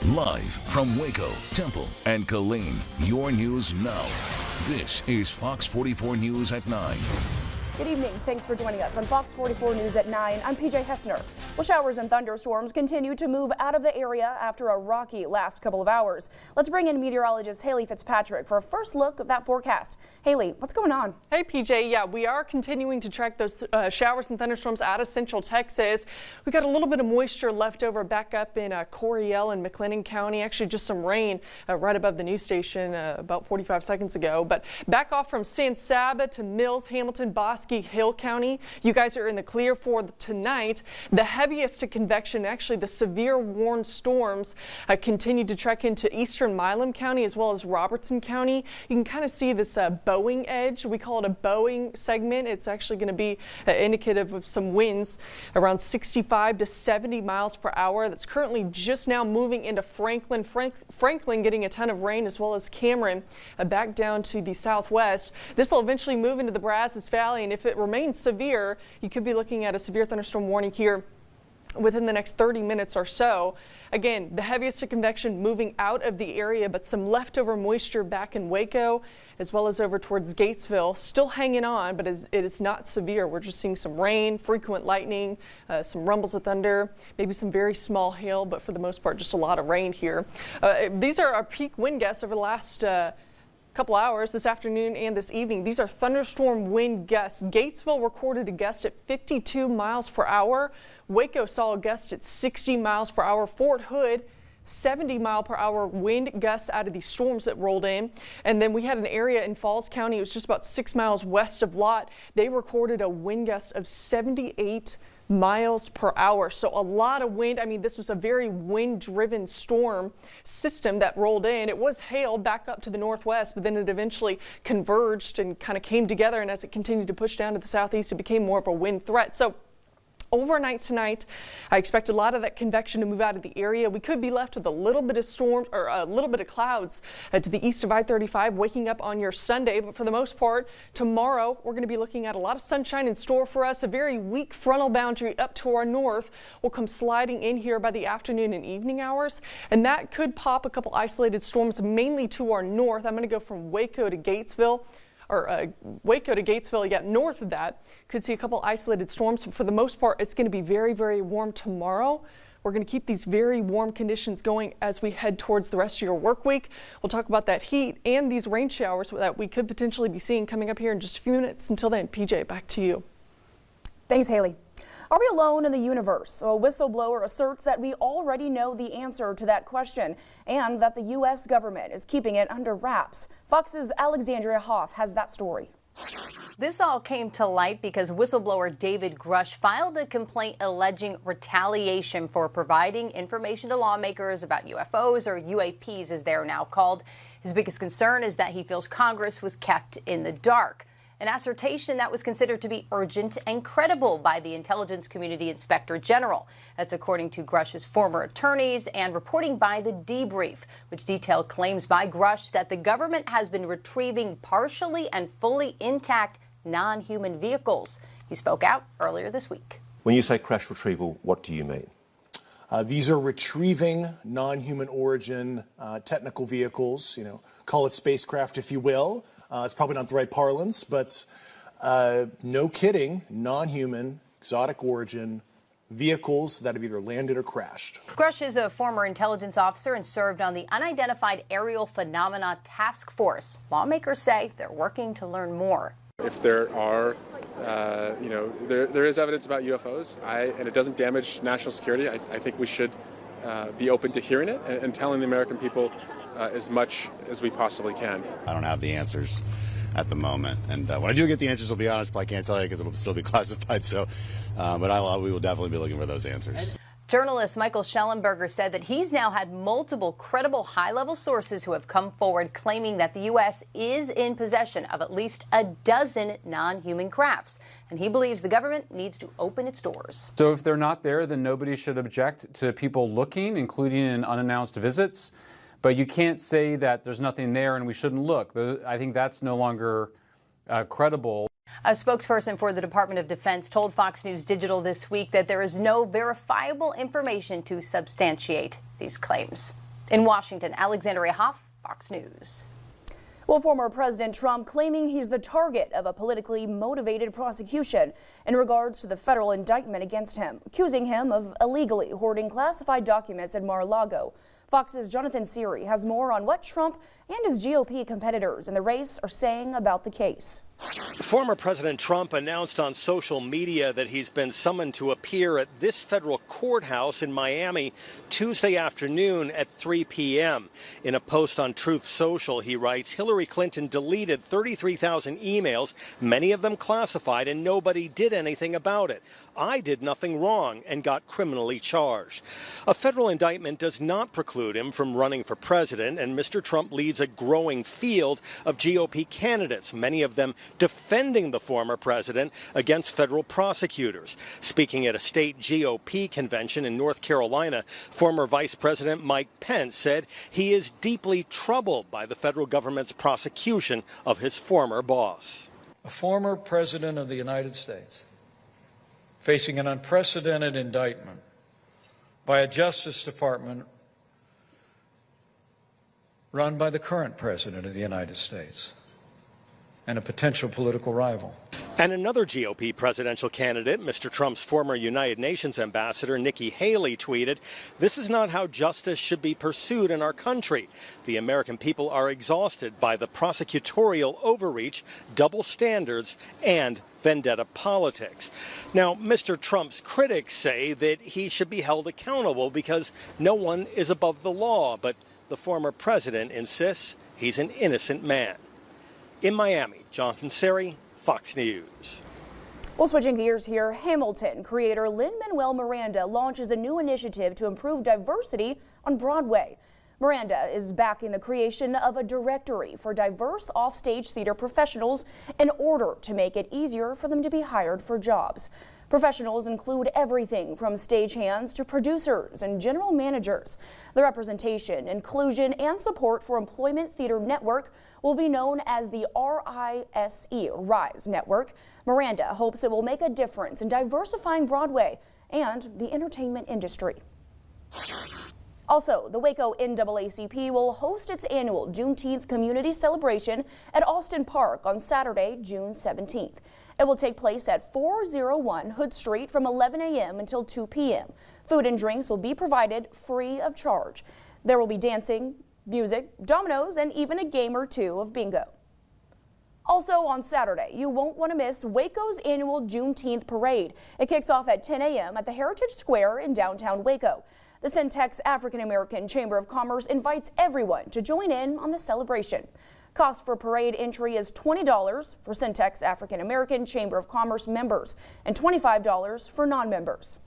Live from Waco, Temple, and Killeen, your news now. This is Fox 44 News at 9. Good evening. Thanks for joining us on Fox 44 News at 9. I'm PJ Hessner. Well, showers and thunderstorms continue to move out of the area after a rocky last couple of hours. Let's bring in meteorologist Haley Fitzpatrick for a first look at that forecast. Haley, what's going on? Hey, PJ. Yeah, we are continuing to track those showers and thunderstorms out of central Texas. We got a little bit of moisture left over back up in Coryell and McLennan County. Actually, just some rain right above the news station about 45 seconds ago. But back off from San Saba to Mills, Hamilton, Bosque, Hill County. You guys are in the clear for tonight. The heaviest convection, actually the severe warm storms, continue to trek into eastern Milam County as well as Robertson County. You can kind of see this bowing edge. We call it a bowing segment. It's actually going to be indicative of some winds around 65 to 70 miles per hour. That's currently just now moving into Franklin. Franklin getting a ton of rain, as well as Cameron back down to the southwest. This will eventually move into the Brazos Valley, and if it remains severe, you could be looking at a severe thunderstorm warning here within the next 30 minutes or so. Again, the heaviest convection moving out of the area, but some leftover moisture back in Waco as well as over towards Gatesville. Still hanging on, but it is not severe. We're just seeing some rain, frequent lightning, some rumbles of thunder, maybe some very small hail, but for the most part, just a lot of rain here. These are our peak wind gusts over the last couple hours this afternoon and this evening. These are thunderstorm wind gusts. Gatesville recorded a gust at 52 miles per hour. Waco saw a gust at 60 miles per hour. Fort Hood, 70 mile per hour wind gusts out of these storms that rolled in. And then we had an area in Falls County. It was just about 6 miles west of Lott. They recorded a wind gust of 78 miles per hour. So a lot of wind. I mean, this was a very wind-driven storm system that rolled in. It was hail back up to the northwest, but then it eventually converged and kind of came together. And as it continued to push down to the southeast, it became more of a wind threat. So overnight tonight, I expect a lot of that convection to move out of the area. We could be left with a little bit of storm or a little bit of clouds to the east of I-35 waking up on your Sunday. But for the most part, tomorrow we're going to be looking at a lot of sunshine in store for us. A very weak frontal boundary up to our north will come sliding in here by the afternoon and evening hours. And that could pop a couple isolated storms mainly to our north. I'm going to go from Waco to Gatesville. Waco to Gatesville, yet north of that, could see a couple isolated storms. But for the most part, it's going to be very, very warm tomorrow. We're going to keep these very warm conditions going as we head towards the rest of your work week. We'll talk about that heat and these rain showers that we could potentially be seeing coming up here in just a few minutes. Until then, PJ, back to you. Thanks, Haley. Are we alone in the universe? A whistleblower asserts that we already know the answer to that question and that the U.S. government is keeping it under wraps. Fox's Alexandria Hoff has that story. This all came to light because whistleblower David Grush filed a complaint alleging retaliation for providing information to lawmakers about UFOs, or UAPs as they're now called. His biggest concern is that he feels Congress was kept in the dark. An assertion that was considered to be urgent and credible by the Intelligence Community Inspector General. That's according to Grush's former attorneys and reporting by The Debrief, which detailed claims by Grush that the government has been retrieving partially and fully intact non-human vehicles. He spoke out earlier this week. When you say crash retrieval, what do you mean? These are retrieving non-human origin technical vehicles, call it spacecraft if you will. It's probably not the right parlance, but no kidding, non-human, exotic origin vehicles that have either landed or crashed. Grush is a former intelligence officer and served on the Unidentified Aerial Phenomena Task Force. Lawmakers say they're working to learn more. If there are, there is evidence about UFOs, and it doesn't damage national security, I think we should be open to hearing it and telling the American people as much as we possibly can. I don't have the answers at the moment, and when I do get the answers, I'll be honest, but I can't tell you because it'll still be classified. So, but we will definitely be looking for those answers. Journalist Michael Schellenberger said that he's now had multiple credible high-level sources who have come forward claiming that the U.S. is in possession of at least a dozen non-human crafts. And he believes the government needs to open its doors. So if they're not there, then nobody should object to people looking, including in unannounced visits. But you can't say that there's nothing there and we shouldn't look. I think that's no longer credible. A spokesperson for the Department of Defense told Fox News Digital this week that there is no verifiable information to substantiate these claims. In Washington, Alexandria Hoff, Fox News. Well, former President Trump claiming he's the target of a politically motivated prosecution in regards to the federal indictment against him, accusing him of illegally hoarding classified documents at Mar-a-Lago. Fox's Jonathan Siri has more on what Trump and his GOP competitors in the race are saying about the case. Former President Trump announced on social media that he's been summoned to appear at this federal courthouse in Miami Tuesday afternoon at 3 p.m. In a post on Truth Social, he writes, Hillary Clinton deleted 33,000 emails, many of them classified, and nobody did anything about it. I did nothing wrong and got criminally charged. A federal indictment does not preclude him from running for president, and Mr. Trump leads a growing field of GOP candidates, many of them defending the former president against federal prosecutors. Speaking at a state GOP convention in North Carolina, former Vice President Mike Pence said he is deeply troubled by the federal government's prosecution of his former boss. A former president of the United States facing an unprecedented indictment by a Justice Department run by the current president of the United States and a potential political rival. And another GOP presidential candidate, Mr. Trump's former United Nations ambassador, Nikki Haley, tweeted, "This is not how justice should be pursued in our country. The American people are exhausted by the prosecutorial overreach, double standards, and vendetta politics." Now, Mr. Trump's critics say that he should be held accountable because no one is above the law, but the former president insists he's an innocent man. In Miami, Jonathan Siri, Fox News. Well, switching gears here, Hamilton creator Lin-Manuel Miranda launches a new initiative to improve diversity on Broadway. Miranda is backing the creation of a directory for diverse offstage theater professionals in order to make it easier for them to be hired for jobs. Professionals include everything from stagehands to producers and general managers. The Representation, Inclusion, and Support for Employment Theater Network will be known as the RISE Network. Miranda hopes it will make a difference in diversifying Broadway and the entertainment industry. Also, the Waco NAACP will host its annual Juneteenth community celebration at Austin Park on Saturday, June 17th. It will take place at 401 Hood Street from 11 a.m. until 2 p.m. Food and drinks will be provided free of charge. There will be dancing, music, dominoes, and even a game or two of bingo. Also on Saturday, you won't want to miss Waco's annual Juneteenth parade. It kicks off at 10 a.m. at the Heritage Square in downtown Waco. The Centex African American Chamber of Commerce invites everyone to join in on the celebration. Cost for parade entry is $20 for Centex African American Chamber of Commerce members and $25 for non-members.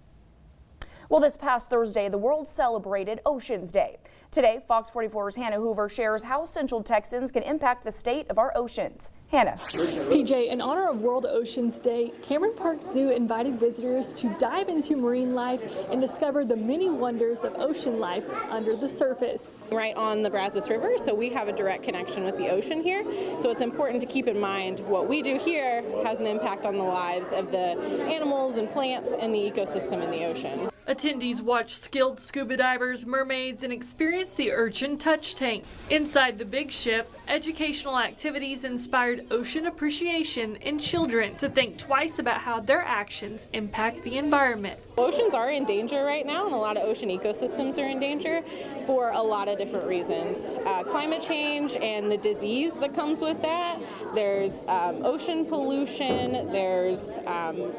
Well, this past Thursday, the world celebrated Oceans Day. Today, Fox 44's Hannah Hoover shares how Central Texans can impact the state of our oceans. Hannah. PJ, in honor of World Oceans Day, Cameron Park Zoo invited visitors to dive into marine life and discover the many wonders of ocean life under the surface. Right on the Brazos River, so we have a direct connection with the ocean here. So it's important to keep in mind what we do here has an impact on the lives of the animals and plants and the ecosystem in the ocean. Attendees watched skilled scuba divers, mermaids, and experienced the urchin touch tank. Inside the big ship, educational activities inspired ocean appreciation in children to think twice about how their actions impact the environment. Oceans are in danger right now, and a lot of ocean ecosystems are in danger for a lot of different reasons. Climate change and the disease that comes with that. There's ocean pollution, there's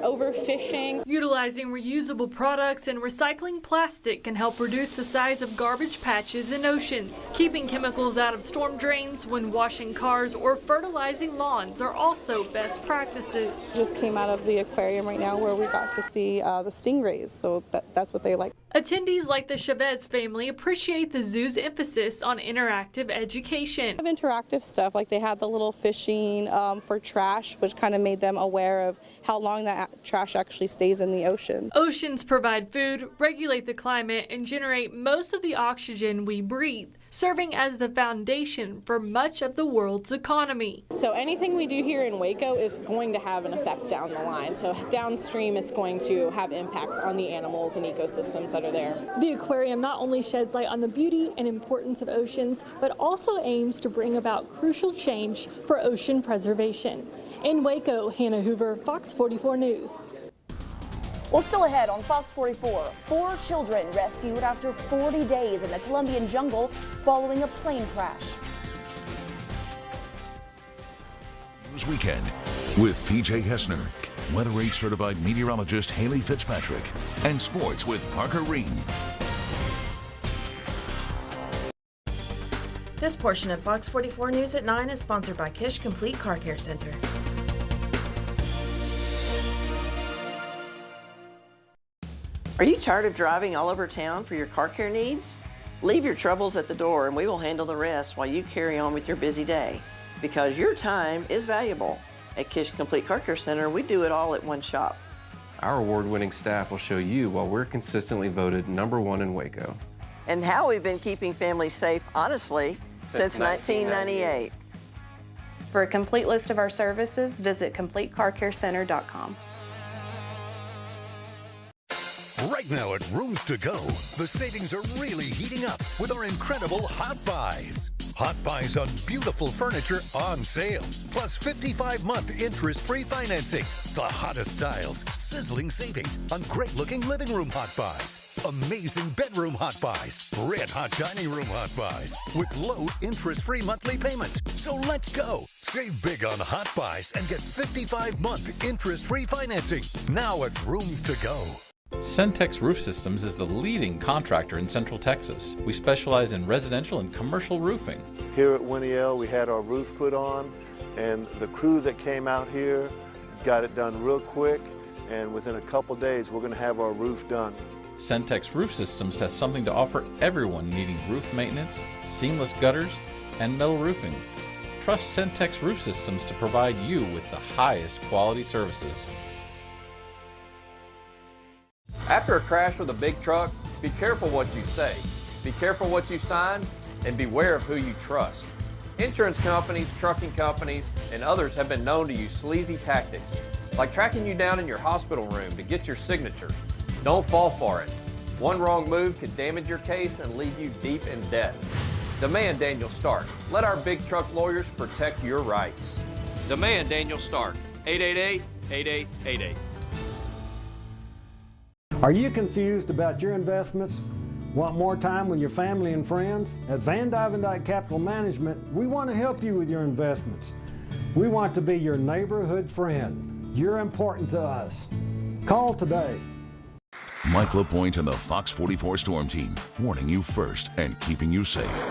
overfishing. Utilizing reusable products and recycling plastic can help reduce the size of garbage patches in oceans. Keeping chemicals out of storm drains when washing cars or fertilizing lawns are also best practices. Just came out of the aquarium right now where we got to see the stingrays, so that's what they like. Attendees like the Chavez family appreciate the zoo's emphasis on interactive education. Interactive stuff, like they had the little fishing for trash, which kind of made them aware of how long that trash actually stays in the ocean. Oceans provide food, regulate the climate, and generate most of the oxygen we breathe, serving as the foundation for much of the world's economy. So anything we do here in Waco is going to have an effect down the line. So downstream it's going to have impacts on the animals and ecosystems that are there. The aquarium not only sheds light on the beauty and importance of oceans, but also aims to bring about crucial change for ocean preservation. In Waco, Hannah Hoover, Fox 44 News. Well, still ahead on Fox 44, 4 children rescued after 40 days in the Colombian jungle following a plane crash. News Weekend with PJ Hessner, Weather 8 certified meteorologist Haley Fitzpatrick, and sports with Parker Reed. This portion of Fox 44 News at 9 is sponsored by Kish Complete Car Care Center. Are you tired of driving all over town for your car care needs? Leave your troubles at the door and we will handle the rest while you carry on with your busy day. Because your time is valuable. At Kish Complete Car Care Center, we do it all at one shop. Our award-winning staff will show you why we're consistently voted #1 in Waco. And how we've been keeping families safe, honestly, since 1998. For a complete list of our services, visit CompleteCarCareCenter.com. Right now at Rooms To Go, the savings are really heating up with our incredible Hot Buys. Hot Buys on beautiful furniture on sale, plus 55-month interest-free financing. The hottest styles, sizzling savings on great-looking living room Hot Buys. Amazing bedroom Hot Buys, red hot dining room Hot Buys with low interest-free monthly payments. So let's go. Save big on Hot Buys and get 55-month interest-free financing now at Rooms To Go. Centex Roof Systems is the leading contractor in Central Texas. We specialize in residential and commercial roofing. Here at Winniell, we had our roof put on, and the crew that came out here got it done real quick, and within a couple days, we're going to have our roof done. Centex Roof Systems has something to offer everyone needing roof maintenance, seamless gutters, and metal roofing. Trust Centex Roof Systems to provide you with the highest quality services. After a crash with a big truck, be careful what you say, be careful what you sign, and beware of who you trust. Insurance companies, trucking companies, and others have been known to use sleazy tactics, like tracking you down in your hospital room to get your signature. Don't fall for it. One wrong move could damage your case and leave you deep in debt. Demand Daniel Stark. Let our big truck lawyers protect your rights. Demand Daniel Stark. 888-8888. Are you confused about your investments? Want more time with your family and friends? At Van Dyke Capital Management, we want to help you with your investments. We want to be your neighborhood friend. You're important to us. Call today. Mike LaPointe and the Fox 44 Storm Team, warning you first and keeping you safe.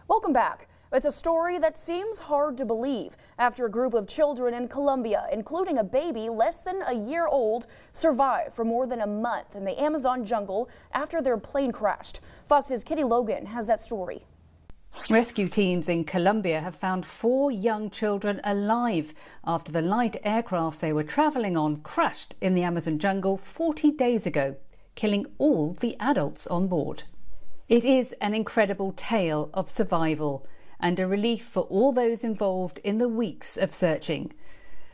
Welcome back. It's a story that seems hard to believe after a group of children in Colombia, including a baby less than a year old, survived for more than a month in the Amazon jungle after their plane crashed. Fox's Kitty Logan has that story. Rescue teams in Colombia have found 4 young children alive after the light aircraft they were traveling on crashed in the Amazon jungle 40 days ago, killing all the adults on board. It is an incredible tale of survival and a relief for all those involved in the weeks of searching.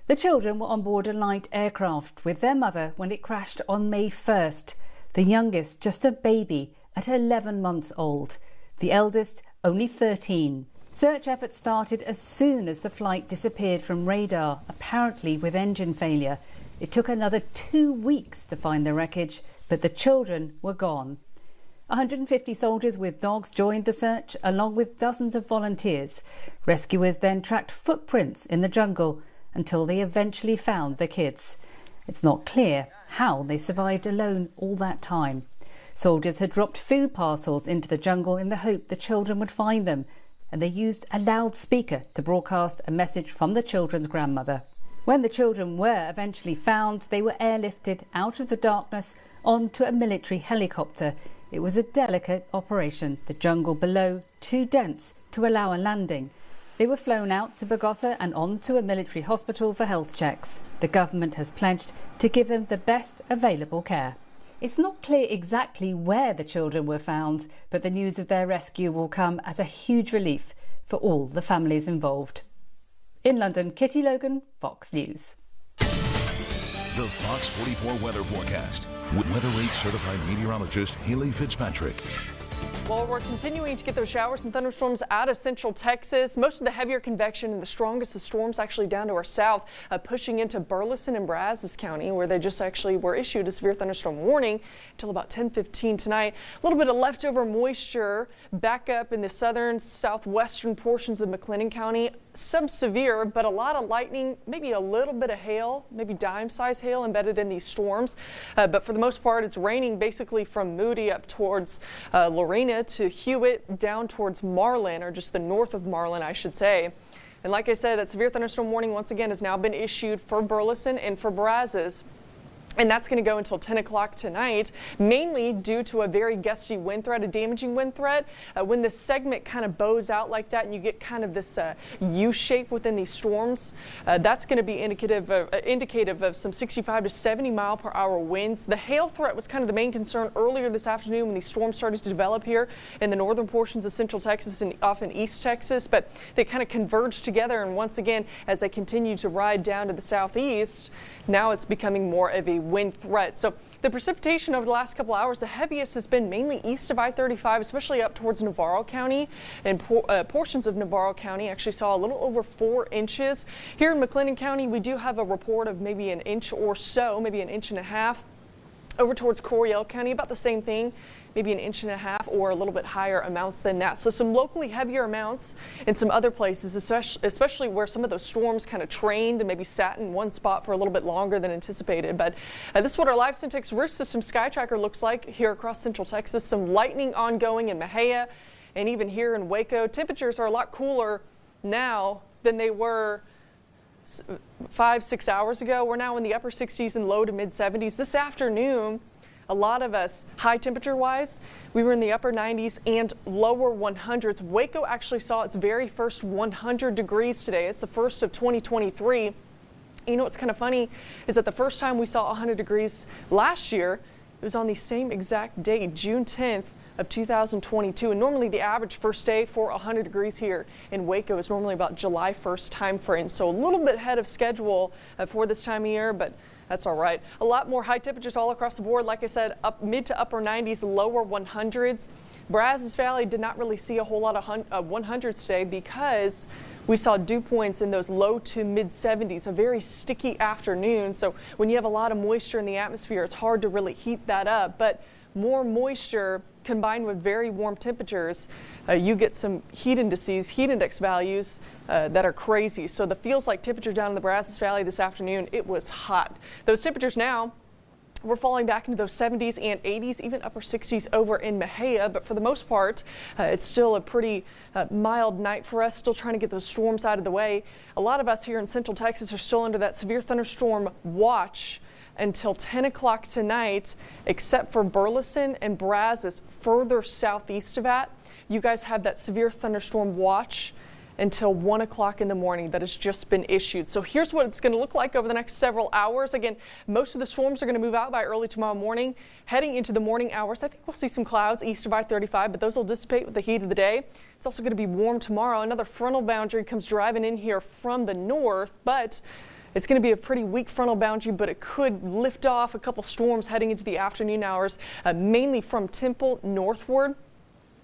The children were on board a light aircraft with their mother when it crashed on May 1st, the youngest just a baby at 11 months old, the eldest only 13. Search efforts started as soon as the flight disappeared from radar, apparently with engine failure. It took another 2 weeks to find the wreckage, but the children were gone. 150 soldiers with dogs joined the search, along with dozens of volunteers. Rescuers then tracked footprints in the jungle until they eventually found the kids. It's not clear how they survived alone all that time. Soldiers had dropped food parcels into the jungle in the hope the children would find them, and they used a loudspeaker to broadcast a message from the children's grandmother. When the children were eventually found, they were airlifted out of the darkness onto a military helicopter. It was a delicate operation, the jungle below too dense to allow a landing. They were flown out to Bogota and on to a military hospital for health checks. The government has pledged to give them the best available care. It's not clear exactly where the children were found, but the news of their rescue will come as a huge relief for all the families involved. In London, Kitty Logan, Fox News. The Fox 44 weather forecast with Weather 8 certified meteorologist Haley Fitzpatrick. Well, we're continuing to get those showers and thunderstorms out of central Texas. Most of the heavier convection and the strongest of storms actually down to our south, pushing into Burleson and Brazos County, where they just actually were issued a severe thunderstorm warning until about 10:15 tonight. A little bit of leftover moisture back up in the southern southwestern portions of McLennan County. Sub-severe, but a lot of lightning, maybe a little bit of hail, maybe dime-sized hail embedded in these storms. But for the most part, it's raining basically from Moody up towards Lorena to Hewitt, down towards Marlin, or just the north of Marlin, I should say. And like I said, that severe thunderstorm warning once again has now been issued for Burleson and for Brazos. And that's going to go until 10 o'clock tonight, mainly due to a very gusty wind threat, a damaging wind threat. When the segment kind of bows out like that and you get kind of this U shape within these storms, that's going to be indicative of some 65 to 70 mile per hour winds. The hail threat was kind of the main concern earlier this afternoon when these storms started to develop here in the northern portions of central Texas and often east Texas, but they kind of converged together. And once again, as they continue to ride down to the southeast, now it's becoming more of a wind threat. So the precipitation over the last couple hours, the heaviest has been mainly east of I-35, especially up towards Navarro County, and portions of Navarro County actually saw a little over 4 inches. Here in McLennan County, we do have a report of maybe an inch or so, maybe an inch and a half. Over towards Coryell County, about the same thing, maybe an inch and a half or a little bit higher amounts than that. So some locally heavier amounts in some other places, especially where some of those storms kind of trained and maybe sat in one spot for a little bit longer than anticipated. But this is what our Live Syntex Roof System Sky Tracker looks like here across central Texas. Some lightning ongoing in Mejia and even here in Waco. Temperatures are a lot cooler now than they were 5-6 hours ago. We're now in the upper 60s and low to mid 70s. This afternoon, a lot of us, high temperature wise, we were in the upper 90s and lower 100s. Waco actually saw its very first 100 degrees today. It's the first of 2023. You know what's kind of funny is that the first time we saw 100 degrees last year, it was on the same exact date, June 10th of 2022. And normally the average first day for 100 degrees here in Waco is normally about July 1st time frame. So a little bit ahead of schedule for this time of year, but that's all right. A lot more high temperatures all across the board. Like I said, up mid to upper 90s, lower 100s. Brazos Valley did not really see a whole lot of 100s today because we saw dew points in those low to mid 70s, a very sticky afternoon. So when you have a lot of moisture in the atmosphere, it's hard to really heat that up. But more moisture combined with very warm temperatures, you get some heat indices, heat index values that are crazy. So the feels like temperature down in the Brazos Valley this afternoon, it was hot. Those temperatures now, we're falling back into those 70s and 80s, even upper 60s over in Mejia. But for the most part, it's still a pretty mild night for us, still trying to get those storms out of the way. A lot of us here in central Texas are still under that severe thunderstorm watch until 10 o'clock tonight, except for Burleson and Brazos further southeast of that. You guys have that severe thunderstorm watch until 1 o'clock in the morning that has just been issued. So here's what it's going to look like over the next several hours. Again, most of the storms are going to move out by early tomorrow morning. Heading into the morning hours, I think we'll see some clouds east of I-35, but those will dissipate with the heat of the day. It's also going to be warm tomorrow. Another frontal boundary comes driving in here from the north, but it's going to be a pretty weak frontal boundary, but it could lift off a couple storms heading into the afternoon hours, mainly from Temple northward.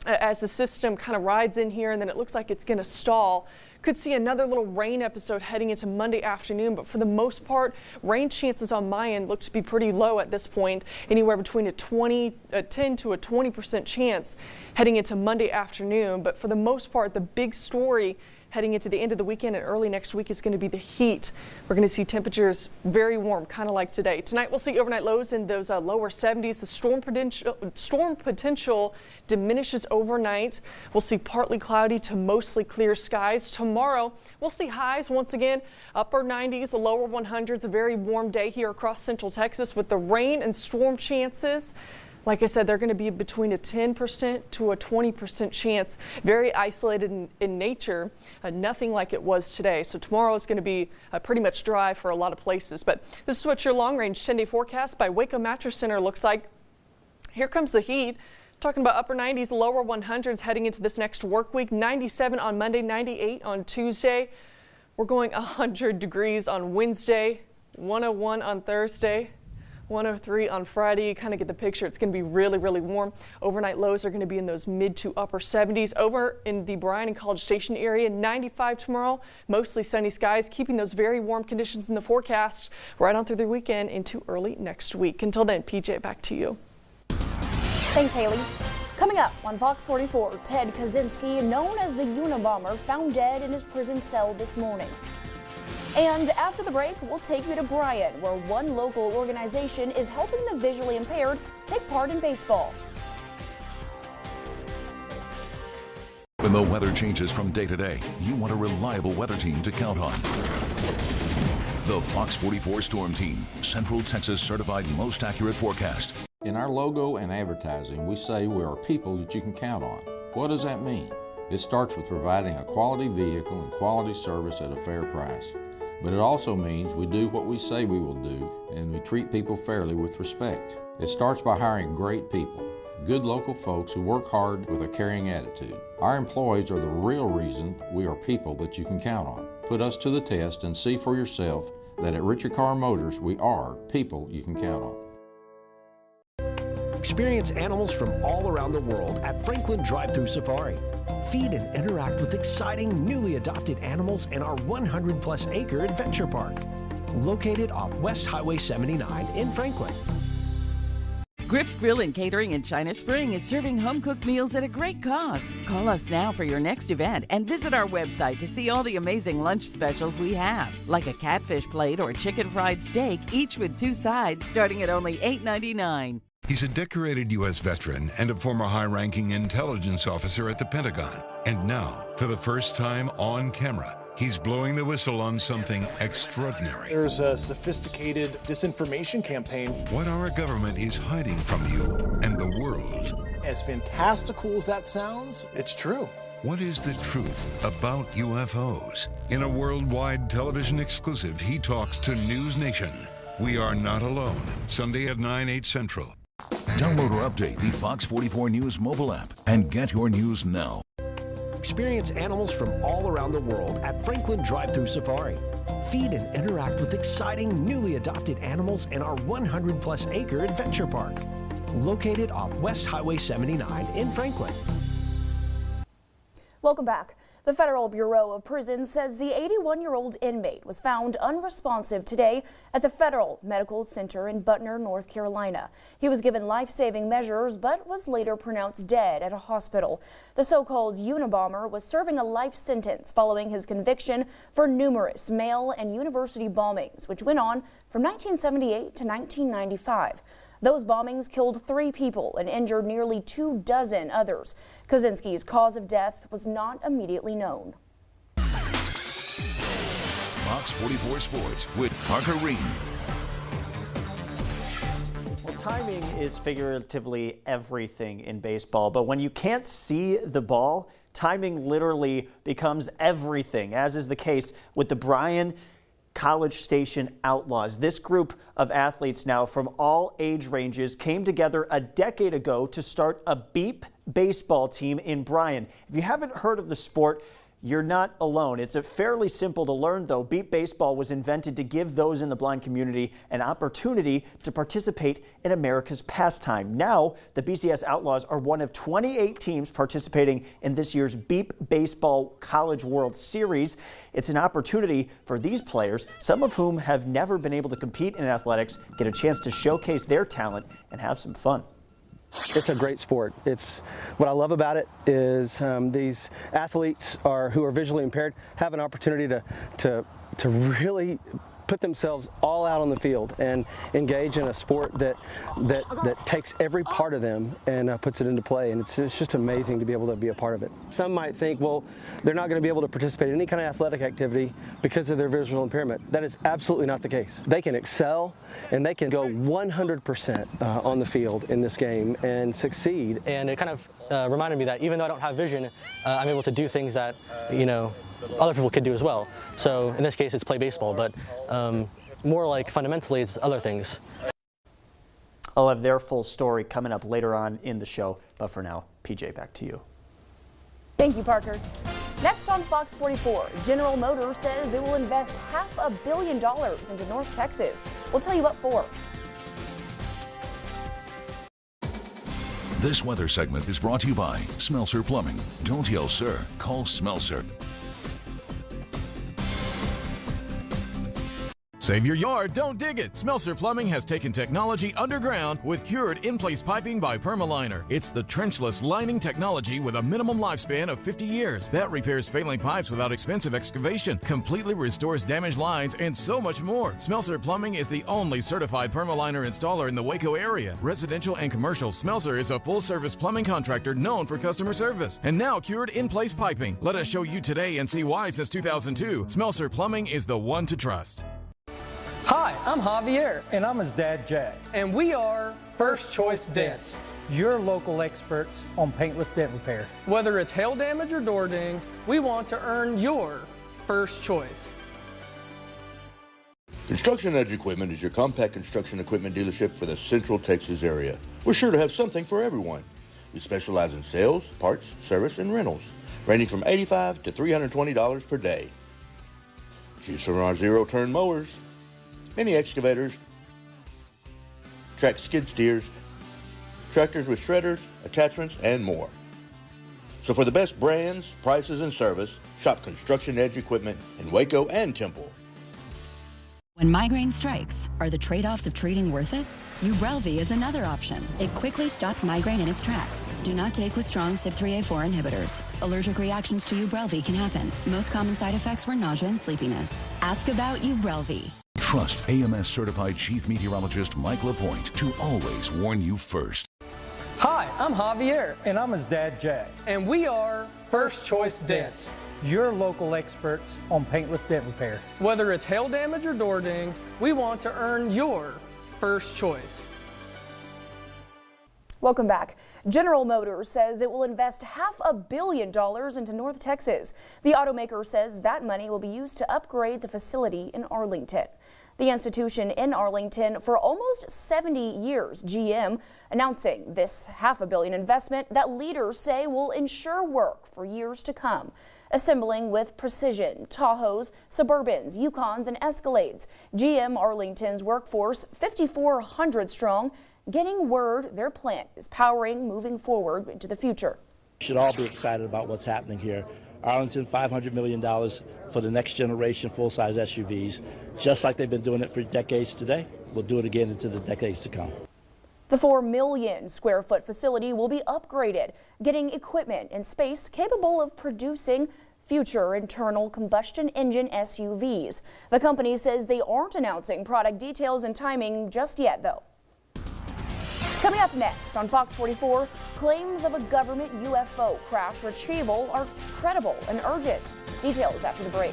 As the system kind of rides in here and then it looks like it's going to stall. Could see another little rain episode heading into Monday afternoon, but for the most part, rain chances on my end look to be pretty low at this point, anywhere between a 10 to a 20% chance heading into Monday afternoon. But for the most part, the big story heading into the end of the weekend and early next week is going to be the heat. We're going to see temperatures very warm, kind of like today. Tonight we'll see overnight lows in those lower 70s. The storm potential diminishes overnight. We'll see partly cloudy to mostly clear skies. Tomorrow we'll see highs once again, upper 90s, the lower 100s. A very warm day here across central Texas with the rain and storm chances. Like I said, they're going to be between a 10% to a 20% chance, very isolated in nature, nothing like it was today. So tomorrow is going to be pretty much dry for a lot of places. But this is what your long-range 10-day forecast by Waco Mattress Center looks like. Here comes the heat. Talking about upper 90s, lower 100s heading into this next work week. 97 on Monday, 98 on Tuesday. We're going 100 degrees on Wednesday. 101 on Thursday. 103 on Friday. You kind of get the picture. It's going to be really, really warm. Overnight lows are going to be in those mid to upper 70s. Over in the Bryan and College Station area, 95 tomorrow. Mostly sunny skies, keeping those very warm conditions in the forecast right on through the weekend into early next week. Until then, PJ, back to you. Thanks, Haley. Coming up on Fox 44, Ted Kaczynski, known as the Unabomber, found dead in his prison cell this morning. And after the break, we'll take you to Bryan, where one local organization is helping the visually impaired take part in baseball. When the weather changes from day to day, you want a reliable weather team to count on. The Fox 44 Storm Team, Central Texas certified most accurate forecast. In our logo and advertising, we say we are people that you can count on. What does that mean? It starts with providing a quality vehicle and quality service at a fair price. But it also means we do what we say we will do, and we treat people fairly with respect. It starts by hiring great people, good local folks who work hard with a caring attitude. Our employees are the real reason we are people that you can count on. Put us to the test and see for yourself that at Richard Carr Motors, we are people you can count on. Experience animals from all around the world at Franklin Drive-Thru Safari. Feed and interact with exciting newly adopted animals in our 100-plus acre adventure park, located off West Highway 79 in Franklin. Griff's Grill and Catering in China Spring is serving home-cooked meals at a great cost. Call us now for your next event and visit our website to see all the amazing lunch specials we have, like a catfish plate or chicken fried steak, each with 2 sides, starting at only $8.99. He's a decorated U.S. veteran and a former high-ranking intelligence officer at the Pentagon. And now, for the first time on camera, he's blowing the whistle on something extraordinary. There's a sophisticated disinformation campaign. What our government is hiding from you and the world. As fantastical as that sounds, it's true. What is the truth about UFOs? In a worldwide television exclusive, he talks to News Nation. We are not alone. Sunday at 9, 8 Central. Download or update the Fox 44 News mobile app and get your news now. Experience animals from all around the world at Franklin Drive-Thru Safari. Feed and interact with exciting newly adopted animals in our 100-plus acre adventure park, located off West Highway 79 in Franklin. Welcome back. The Federal Bureau of Prisons says the 81-year-old inmate was found unresponsive today at the Federal Medical Center in Butner, North Carolina. He was given life-saving measures but was later pronounced dead at a hospital. The so-called Unabomber was serving a life sentence following his conviction for numerous mail and university bombings, which went on from 1978 to 1995. Those bombings killed 3 people and injured nearly 24 others. Kaczynski's cause of death was not immediately known. Fox 44 Sports with Parker Reed. Well, timing is figuratively everything in baseball, but when you can't see the ball, timing literally becomes everything, as is the case with the Bryan College Station Outlaws. This group of athletes now from all age ranges came together a decade ago to start a Beep baseball team in Bryan. If you haven't heard of the sport, you're not alone. It's fairly simple to learn, though. Beep baseball was invented to give those in the blind community an opportunity to participate in America's pastime. Now, the BCS Outlaws are one of 28 teams participating in this year's Beep Baseball College World Series. It's an opportunity for these players, some of whom have never been able to compete in athletics, get a chance to showcase their talent and have some fun. It's a great sport. It's what I love about it is these athletes who are visually impaired have an opportunity to really put themselves all out on the field and engage in a sport that takes every part of them and puts it into play. And it's just amazing to be able to be a part of it. Some might think, well, they're not going to be able to participate in any kind of athletic activity because of their visual impairment. That is absolutely not the case. They can excel and they can go 100% on the field in this game and succeed. And it kind of reminded me that even though I don't have vision, I'm able to do things that, other people could do as well. So in this case, it's play baseball, but more like fundamentally, it's other things. I'll have their full story coming up later on in the show, but for now, PJ, back to you. Thank you, Parker. Next on Fox 44, General Motors says it will invest $500 million into North Texas. We'll tell you what for. This weather segment is brought to you by Smelser Plumbing. Don't yell, sir. Call Smelser. Save your yard, don't dig it. Smelser Plumbing has taken technology underground with cured in-place piping by Permaliner. It's the trenchless lining technology with a minimum lifespan of 50 years. That repairs failing pipes without expensive excavation, completely restores damaged lines, and so much more. Smelser Plumbing is the only certified Permaliner installer in the Waco area. Residential and commercial, Smelser is a full-service plumbing contractor known for customer service. And now cured in-place piping. Let us show you today and see why since 2002, Smelser Plumbing is the one to trust. Hi, I'm Javier. And I'm his dad, Jack. And we are First Choice Dents, your local experts on paintless dent repair. Whether it's hail damage or door dings, we want to earn your first choice. Construction Edge Equipment is your compact construction equipment dealership for the Central Texas area. We're sure to have something for everyone. We specialize in sales, parts, service, and rentals, ranging from $85 to $320 per day. Choose from our zero-turn mowers, mini excavators, track skid steers, tractors with shredders, attachments, and more. So for the best brands, prices, and service, shop Construction Edge Equipment in Waco and Temple. When migraine strikes, are the trade-offs of treating worth it? Ubrelvy is another option. It quickly stops migraine in its tracks. Do not take with strong CYP3A4 inhibitors. Allergic reactions to Ubrelvy can happen. Most common side effects were nausea and sleepiness. Ask about Ubrelvy. Trust AMS certified chief meteorologist Mike LaPointe to always warn you first. Hi, I'm Javier. And I'm his dad, Jack. And we are First Choice Dents, your local experts on paintless dent repair. Whether it's hail damage or door dings, we want to earn your first choice. Welcome back. General Motors says it will invest $500 million into North Texas. The automaker says that money will be used to upgrade the facility in Arlington. The institution in Arlington for almost 70 years, GM announcing this $500 million investment that leaders say will ensure work for years to come. Assembling with precision, Tahoes, Suburbans, Yukons, and Escalades. GM Arlington's workforce, 5,400 strong, getting word their plant is powering moving forward into the future. We should all be excited about what's happening here. Arlington, $500 million for the next generation full-size SUVs. Just like they've been doing it for decades today, we'll do it again into the decades to come. The 4 million square foot facility will be upgraded, getting equipment and space capable of producing future internal combustion engine SUVs. The company says they aren't announcing product details and timing just yet, though. Coming up next on Fox 44, claims of a government UFO crash retrieval are credible and urgent. Details after the break.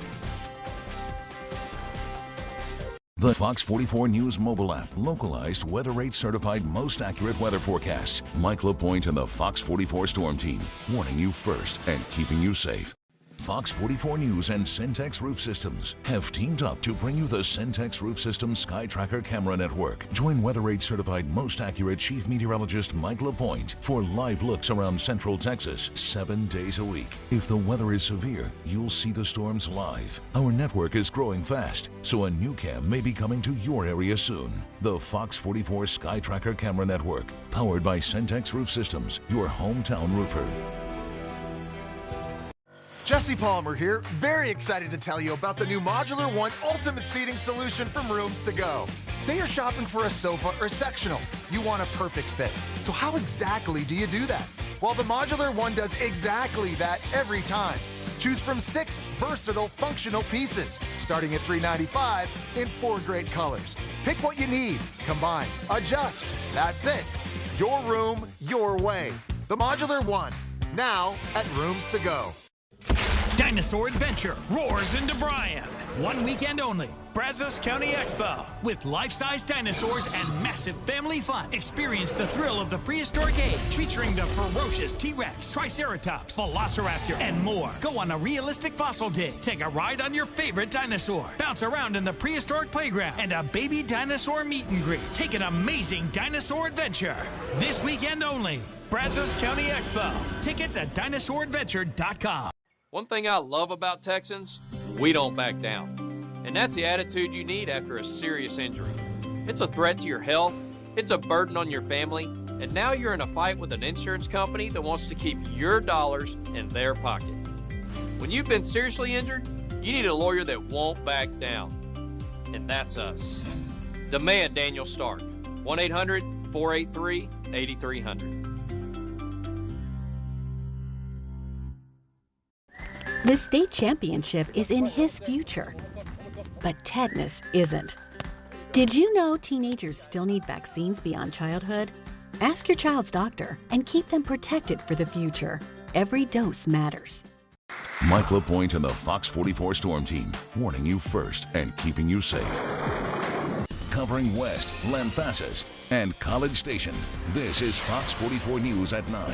The Fox 44 News mobile app, localized, weather rate certified, most accurate weather forecasts. Mike LaPointe and the Fox 44 Storm Team, warning you first and keeping you safe. Fox 44 News and Syntex Roof Systems have teamed up to bring you the Syntex Roof Systems Sky Tracker Camera Network. Join Weather Rate certified most accurate Chief Meteorologist Mike LaPointe for live looks around Central Texas 7 days a week. If the weather is severe, you'll see the storms live. Our network is growing fast, so a new cam may be coming to your area soon. The Fox 44 Sky Tracker Camera Network, powered by Syntex Roof Systems, your hometown roofer. Jesse Palmer here, very excited to tell you about the new Modular One ultimate seating solution from Rooms To Go. Say you're shopping for a sofa or sectional. You want a perfect fit. So how exactly do you do that? Well, the Modular One does exactly that every time. Choose from 6 versatile, functional pieces, starting at $395 in 4 great colors. Pick what you need, combine, adjust. That's it. Your room, your way. The Modular One, now at Rooms To Go. Dinosaur Adventure roars into Bryan. 1 weekend only. Brazos County Expo. With life-size dinosaurs and massive family fun. Experience the thrill of the prehistoric age, featuring the ferocious T-Rex, Triceratops, Velociraptor, and more. Go on a realistic fossil dig. Take a ride on your favorite dinosaur. Bounce around in the prehistoric playground and a baby dinosaur meet and greet. Take an amazing dinosaur adventure. This weekend only. Brazos County Expo. Tickets at dinosauradventure.com. One thing I love about Texans, we don't back down. And that's the attitude you need after a serious injury. It's a threat to your health, it's a burden on your family, and now you're in a fight with an insurance company that wants to keep your dollars in their pocket. When you've been seriously injured, you need a lawyer that won't back down. And that's us. Demand Daniel Stark. 1-800-483-8300. The state championship is in his future, but tetanus isn't. Did you know teenagers still need vaccines beyond childhood? Ask your child's doctor and keep them protected for the future. Every dose matters. Mike LaPointe and the Fox 44 Storm Team, warning you first and keeping you safe. Covering West, Lampasas, and College Station, this is Fox 44 News at 9.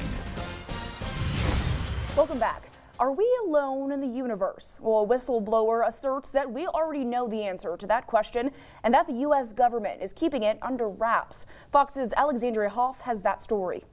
Welcome back. Are we alone in the universe? Well, a whistleblower asserts that we already know the answer to that question and that the U.S. government is keeping it under wraps. Fox's Alexandria Hoff has that story.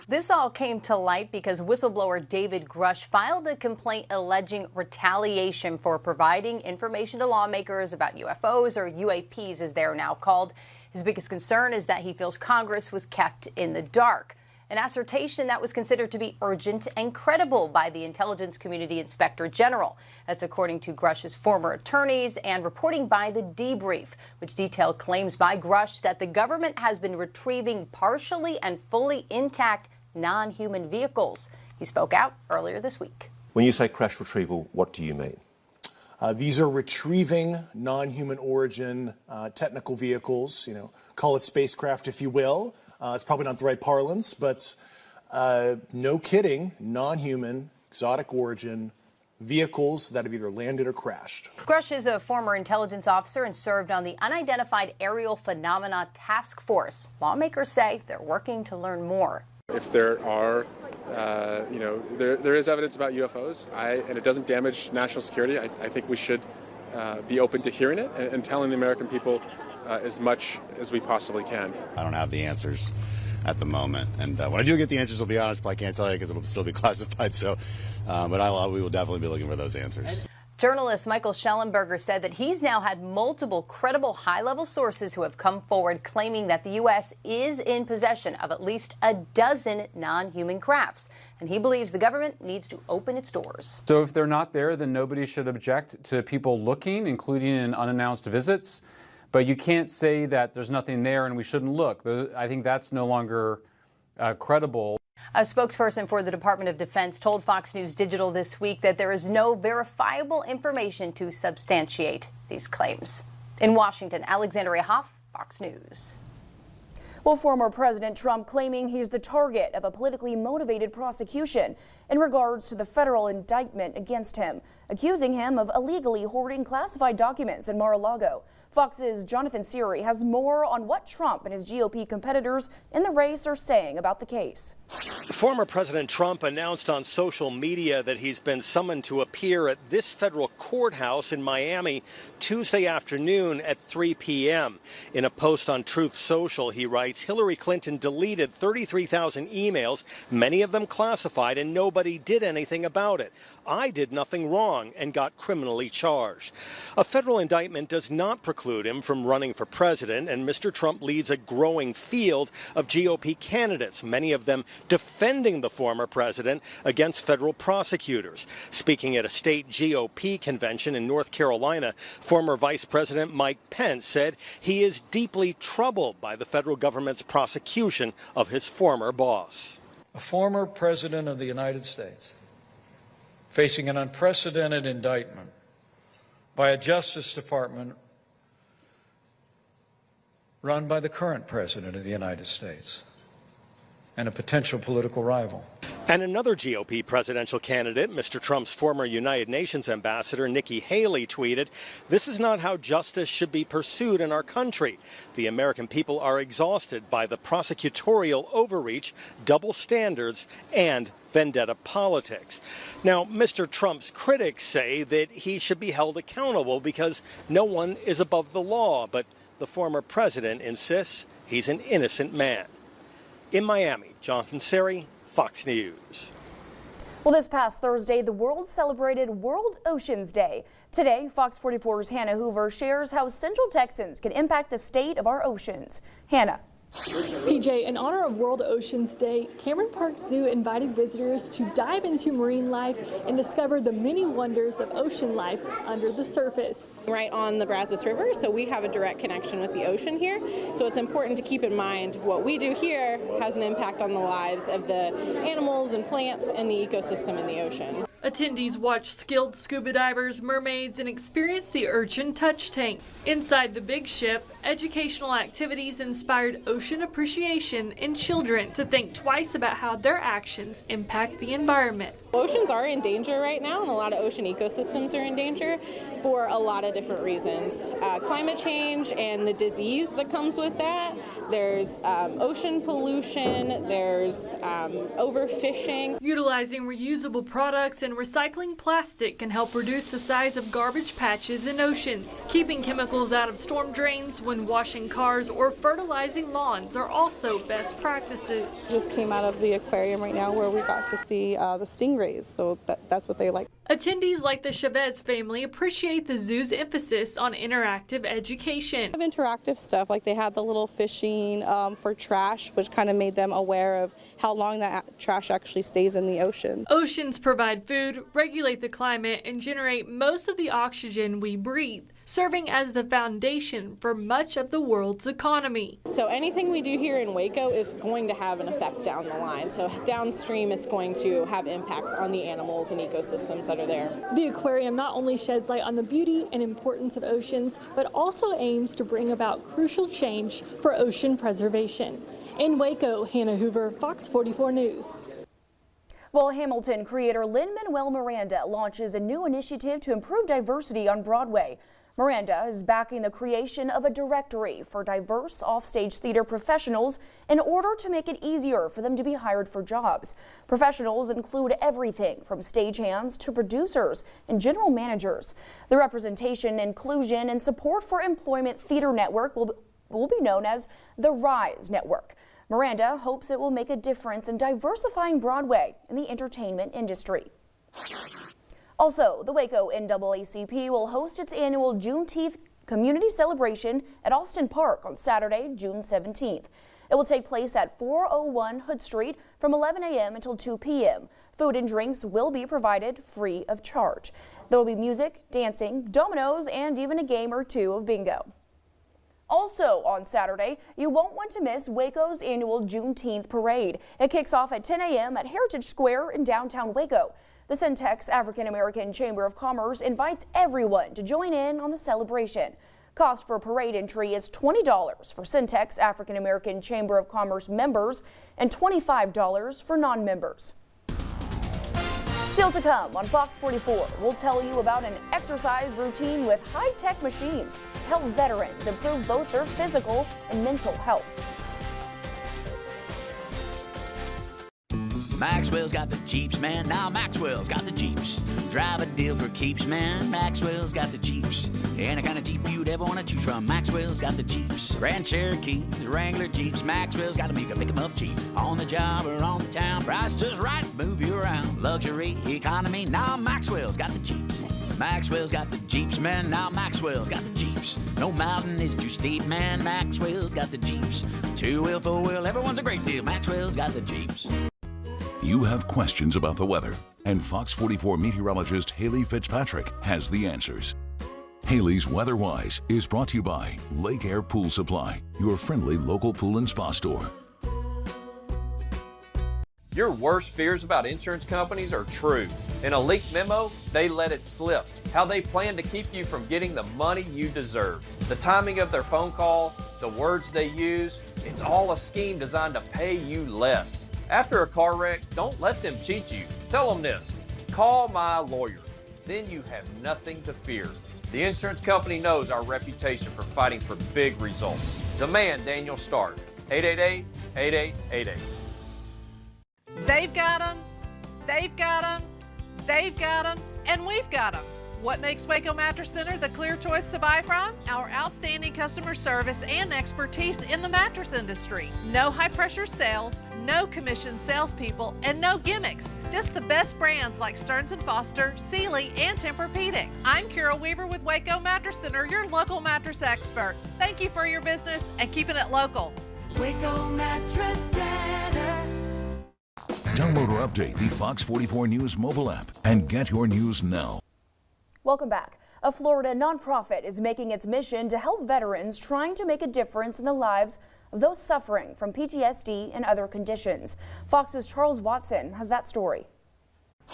This all came to light because whistleblower David Grush filed a complaint alleging retaliation for providing information to lawmakers about UFOs, or UAPs as they're now called. His biggest concern is that he feels Congress was kept in the dark. An assertion that was considered to be urgent and credible by the Intelligence Community Inspector General. That's according to Grush's former attorneys and reporting by The Debrief, which detailed claims by Grush that the government has been retrieving partially and fully intact non-human vehicles. He spoke out earlier this week. When you say crash retrieval, what do you mean? These are retrieving non-human origin technical vehicles, call it spacecraft if you will. It's probably not the right parlance, but no kidding, non-human, exotic origin vehicles that have either landed or crashed. Grush is a former intelligence officer and served on the Unidentified Aerial Phenomena Task Force. Lawmakers say they're working to learn more. If there are there is evidence about UFOs, and it doesn't damage national security, I think we should be open to hearing it and telling the American people as much as we possibly can. I don't have the answers at the moment, and when I do get the answers, I'll be honest, but I can't tell you because it'll still be classified. So, but we will definitely be looking for those answers. Journalist Michael Schellenberger said that he's now had multiple credible high-level sources who have come forward claiming that the U.S. is in possession of at least a dozen non-human crafts. And he believes the government needs to open its doors. So if they're not there, then nobody should object to people looking, including in unannounced visits. But you can't say that there's nothing there and we shouldn't look. I think that's no longer credible. A spokesperson for the Department of Defense told Fox News Digital this week that there is no verifiable information to substantiate these claims. In Washington, Alexandria Hoff, Fox News. Well, former President Trump claiming he's the target of a politically motivated prosecution in regards to the federal indictment against him, accusing him of illegally hoarding classified documents in Mar-a-Lago. Fox's Jonathan Siri has more on what Trump and his GOP competitors in the race are saying about the case. Former President Trump announced on social media that he's been summoned to appear at this federal courthouse in Miami Tuesday afternoon at 3 p.m. In a post on Truth Social, he writes, Hillary Clinton deleted 33,000 emails, many of them classified, and nobody did anything about it. I did nothing wrong and got criminally charged. A federal indictment does not preclude him from running for president, and Mr. Trump leads a growing field of GOP candidates, many of them defending the former president against federal prosecutors. Speaking at a state GOP convention in North Carolina, former Vice President Mike Pence said he is deeply troubled by the federal government's prosecution of his former boss. A former president of the United States facing an unprecedented indictment by a Justice Department run by the current president of the United States and a potential political rival. And another GOP presidential candidate, Mr. Trump's former United Nations ambassador, Nikki Haley, tweeted, "This is not how justice should be pursued in our country. The American people are exhausted by the prosecutorial overreach, double standards, and vendetta politics." Now, Mr. Trump's critics say that he should be held accountable because no one is above the law, but the former president insists he's an innocent man. In Miami, Jonathan Siri, Fox News. Well, this past Thursday, the world celebrated World Oceans Day. Today, Fox 44's Hannah Hoover shares how Central Texans can impact the state of our oceans. Hannah. PJ, in honor of World Oceans Day, Cameron Park Zoo invited visitors to dive into marine life and discover the many wonders of ocean life under the surface. Right on the Brazos River, so we have a direct connection with the ocean here. So it's important to keep in mind what we do here has an impact on the lives of the animals and plants and the ecosystem in the ocean. Attendees watched skilled scuba divers, mermaids, and experienced the urchin touch tank. Inside the big ship, educational activities inspired ocean appreciation in children to think twice about how their actions impact the environment. Oceans are in danger right now, and a lot of ocean ecosystems are in danger for a lot of different reasons. Climate change and the disease that comes with that. There's ocean pollution, there's overfishing. Utilizing reusable products and recycling plastic can help reduce the size of garbage patches in oceans. Keeping chemicals out of storm drains when washing cars or fertilizing lawns are also best practices. Just came out of the aquarium right now where we got to see the stingrays, so that's what they like. Attendees like the Chavez family appreciate the zoo's emphasis on interactive education. Interactive stuff, like they had the little fishing for trash, which kind of made them aware of how long that trash actually stays in the ocean. Oceans provide food, regulate the climate, and generate most of the oxygen we breathe, serving as the foundation for much of the world's economy. So anything we do here in Waco is going to have an effect down the line. So downstream it's going to have impacts on the animals and ecosystems that are there. The aquarium not only sheds light on the beauty and importance of oceans, but also aims to bring about crucial change for ocean preservation. In Waco, Hannah Hoover, Fox 44 News. Well, Hamilton creator Lin-Manuel Miranda launches a new initiative to improve diversity on Broadway. Miranda is backing the creation of a directory for diverse offstage theater professionals in order to make it easier for them to be hired for jobs. Professionals include everything from stagehands to producers and general managers. The Representation, Inclusion, and Support for Employment Theater Network will be known as the RISE Network. Miranda hopes it will make a difference in diversifying Broadway in the entertainment industry. Also, the Waco NAACP will host its annual Juneteenth community celebration at Austin Park on Saturday, June 17th. It will take place at 401 Hood Street from 11 a.m. until 2 p.m. Food and drinks will be provided free of charge. There will be music, dancing, dominoes, and even a game or two of bingo. Also on Saturday, you won't want to miss Waco's annual Juneteenth parade. It kicks off at 10 a.m. at Heritage Square in downtown Waco. The Centex African American Chamber of Commerce invites everyone to join in on the celebration. Cost for parade entry is $20 for Centex African American Chamber of Commerce members and $25 for non-members. Still to come on Fox 44, we'll tell you about an exercise routine with high-tech machines to help veterans improve both their physical and mental health. Maxwell's got the Jeeps, man. Now Maxwell's got the Jeeps. Drive a deal for keeps, man. Maxwell's got the Jeeps. Any kind of Jeep you'd ever want to choose from, Maxwell's got the Jeeps. Grand Cherokee, Wrangler Jeeps. Maxwell's got them, you can pick them up cheap. On the job or on the town, price just right, move you around. Luxury, economy, now Maxwell's got the Jeeps. Maxwell's got the Jeeps, man. Now Maxwell's got the Jeeps. No mountain is too steep, man. Maxwell's got the Jeeps. Two-wheel, four-wheel, everyone's a great deal. Maxwell's got the Jeeps. You have questions about the weather, and Fox 44 meteorologist Haley Fitzpatrick has the answers. Haley's Weather Wise is brought to you by Lake Air Pool Supply, your friendly local pool and spa store. Your worst fears about insurance companies are true. In a leaked memo, they let it slip. How they plan to keep you from getting the money you deserve. The timing of their phone call, the words they use, it's all a scheme designed to pay you less. After a car wreck, don't let them cheat you. Tell them this, call my lawyer. Then you have nothing to fear. The insurance company knows our reputation for fighting for big results. Demand Daniel Stark, 888-8888. They've got them, they've got them, they've got them, and we've got them. What makes Waco Mattress Center the clear choice to buy from? Our outstanding customer service and expertise in the mattress industry. No high-pressure sales, no commissioned salespeople, and no gimmicks. Just the best brands like Stearns & Foster, Sealy, and Tempur-Pedic. I'm Carol Weaver with Waco Mattress Center, your local mattress expert. Thank you for your business and keeping it local. Waco Mattress Center. Download or update the Fox 44 News mobile app and get your news now. Welcome back. A Florida nonprofit is making its mission to help veterans trying to make a difference in the lives of those suffering from PTSD and other conditions. Fox's Charles Watson has that story.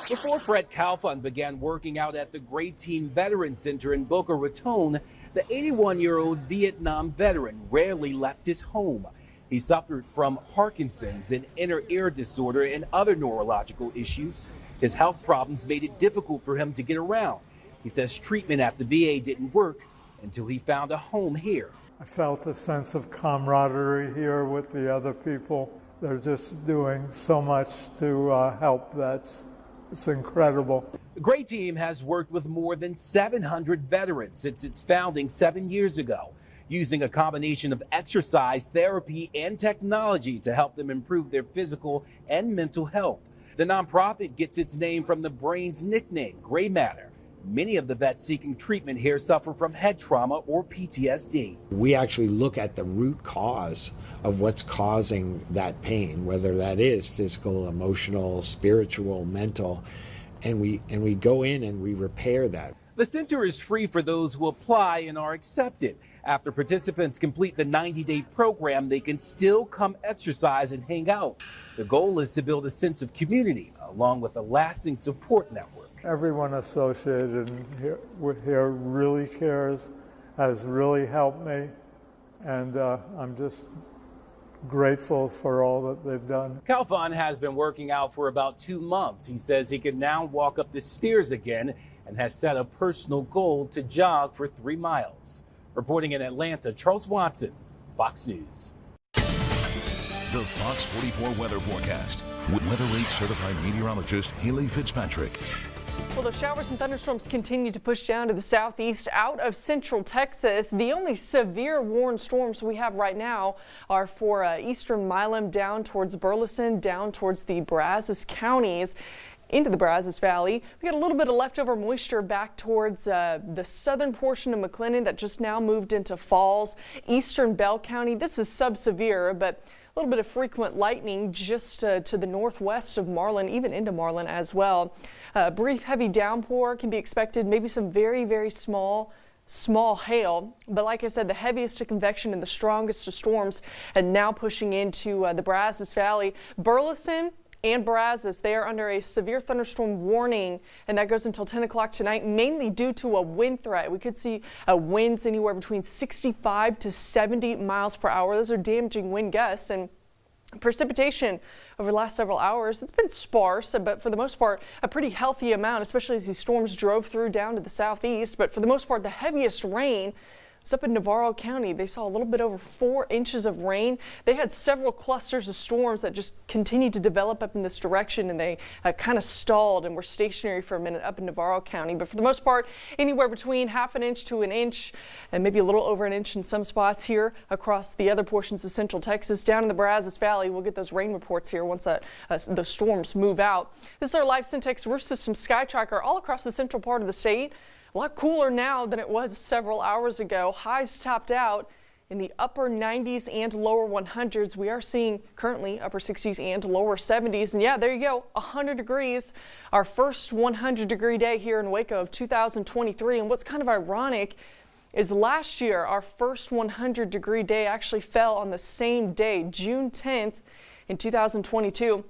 Before Fred Calfun began working out at the Great Team Veteran Center in Boca Raton, the 81-year-old Vietnam veteran rarely left his home. He suffered from Parkinson's, an inner ear disorder, and other neurological issues. His health problems made it difficult for him to get around. He says treatment at the VA didn't work until he found a home here. I felt a sense of camaraderie here with the other people. They're just doing so much to help vets. It's incredible. The Great Team has worked with more than 700 veterans since its founding 7 years ago, using a combination of exercise, therapy, and technology to help them improve their physical and mental health. The nonprofit gets its name from the brain's nickname, gray matter. Many of the vets seeking treatment here suffer from head trauma or PTSD. We actually look at the root cause of what's causing that pain, whether that is physical, emotional, spiritual, mental, and we go in and we repair that. The center is free for those who apply and are accepted. After participants complete the 90-day program, they can still come exercise and hang out. The goal is to build a sense of community along with a lasting support network. Everyone associated here really cares, has really helped me, and I'm just grateful for all that they've done. Calfun has been working out for about 2 months. He says he can now walk up the stairs again and has set a personal goal to jog for 3 miles. Reporting in Atlanta, Charles Watson, Fox News. The Fox 44 weather forecast with Weather 8 certified meteorologist Haley Fitzpatrick. Well, the showers and thunderstorms continue to push down to the southeast out of central Texas. The only severe warned storms we have right now are for eastern Milam down towards Burleson, down towards the Brazos counties, into the Brazos Valley. We got a little bit of leftover moisture back towards the southern portion of McLennan that just now moved into Falls, eastern Bell County. This is sub-severe, but a little bit of frequent lightning just to the northwest of Marlin, even into Marlin as well. Brief heavy downpour can be expected, maybe some very, very small hail. But like I said, the heaviest of convection and the strongest of storms and now pushing into the Brazos Valley. Burleson and Brazos, they are under a severe thunderstorm warning, and that goes until 10 o'clock tonight, mainly due to a wind threat. We could see winds anywhere between 65 to 70 miles per hour. Those are damaging wind gusts, and precipitation over the last several hours, it's been sparse, but for the most part, a pretty healthy amount, especially as these storms drove through down to the southeast. But for the most part, the heaviest rain was up in Navarro County. They saw a little bit over 4 inches of rain. They had several clusters of storms that just continued to develop up in this direction, and they kind of stalled and were stationary for a minute up in Navarro County. But for the most part, anywhere between ½ an inch to an inch, and maybe a little over an inch in some spots here across the other portions of central Texas. Down in the Brazos Valley, we'll get those rain reports here once the storms move out. This is our live Syntex Roof System Sky Tracker all across the central part of the state. A lot cooler now than it was several hours ago. Highs topped out in the upper 90s and lower 100s. We are seeing currently upper 60s and lower 70s. And yeah, there you go, 100 degrees. Our first 100-degree day here in Waco of 2023. And what's kind of ironic is last year, our first 100-degree day actually fell on the same day, June 10th in 2022.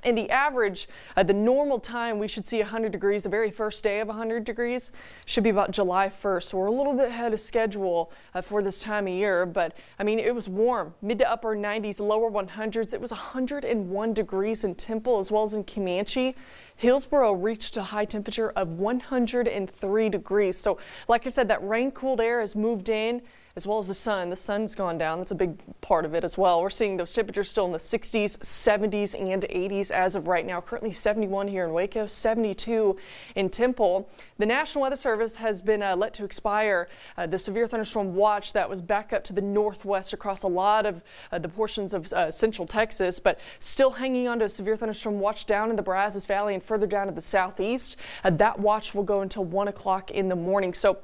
And the average, the normal time we should see 100 degrees, the very first day of 100 degrees, should be about July 1st. So we're a little bit ahead of schedule for this time of year. But, I mean, it was warm, mid to upper 90s, lower 100s. It was 101 degrees in Temple as well as in Comanche. Hillsboro reached a high temperature of 103 degrees. So like I said, that rain cooled air has moved in, as well as the sun. The sun's gone down. That's a big part of it as well. We're seeing those temperatures still in the 60s, 70s, and 80s as of right now. Currently 71 here in Waco, 72 in Temple. The National Weather Service has been let to expire the severe thunderstorm watch that was back up to the northwest across a lot of the portions of central Texas, but still hanging on to a severe thunderstorm watch down in the Brazos Valley and further down to the southeast. That watch will go until 1 o'clock in the morning. So